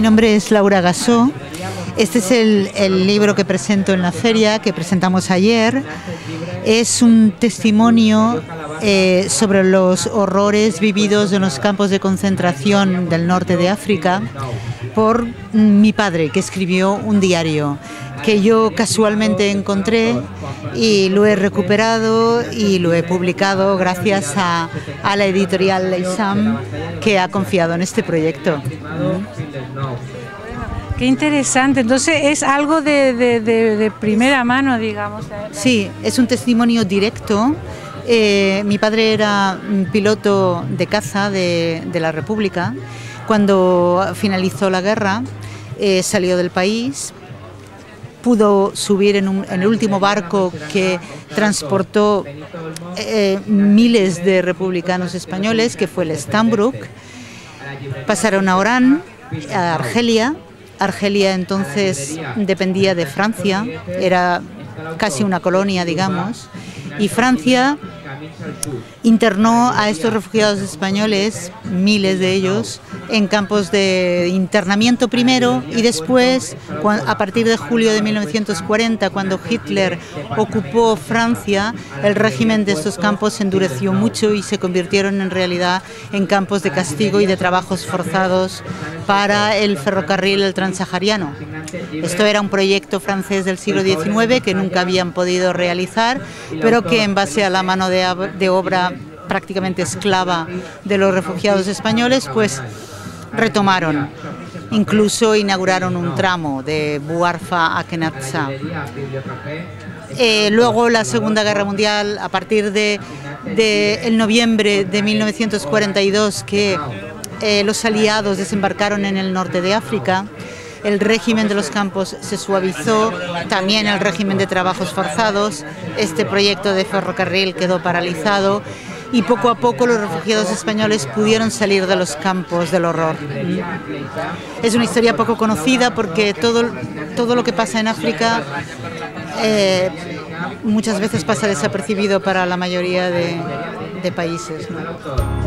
nombre es Laura Gassó. Este es el libro que presento en la feria, que presentamos ayer. Es un testimonio sobre los horrores vividos en los campos de concentración del norte de África por mi padre, que escribió un diario que yo casualmente encontré y lo he recuperado y lo he publicado gracias a la editorial Leysam, que ha confiado en este proyecto. Qué interesante. Entonces es algo de primera mano, digamos. Sí, es un testimonio directo. Mi padre era piloto de caza de la República. Cuando finalizó la guerra, salió del país, pudo subir en el último barco que transportó miles de republicanos españoles, que fue el Stambrook. Pasaron a Orán, a Argelia. Argelia entonces dependía de Francia, era casi una colonia, digamos, y Francia internó a estos refugiados españoles, miles de ellos, en campos de internamiento primero y después, a partir de julio de 1940, cuando Hitler ocupó Francia, el régimen de estos campos se endureció mucho y se convirtieron en realidad en campos de castigo y de trabajos forzados para el ferrocarril el transsahariano. Esto era un proyecto francés del siglo XIX que nunca habían podido realizar, pero que en base a la mano de obra prácticamente esclava de los refugiados españoles, pues retomaron. Incluso inauguraron un tramo de Buarfa a Kenatsa. Luego la Segunda Guerra Mundial, a partir de el noviembre de 1942, que los aliados desembarcaron en el norte de África, el régimen de los campos se suavizó, también el régimen de trabajos forzados, este proyecto de ferrocarril quedó paralizado y poco a poco los refugiados españoles pudieron salir de los campos del horror. Es una historia poco conocida porque todo lo que pasa en África muchas veces pasa desapercibido para la mayoría de países, ¿no?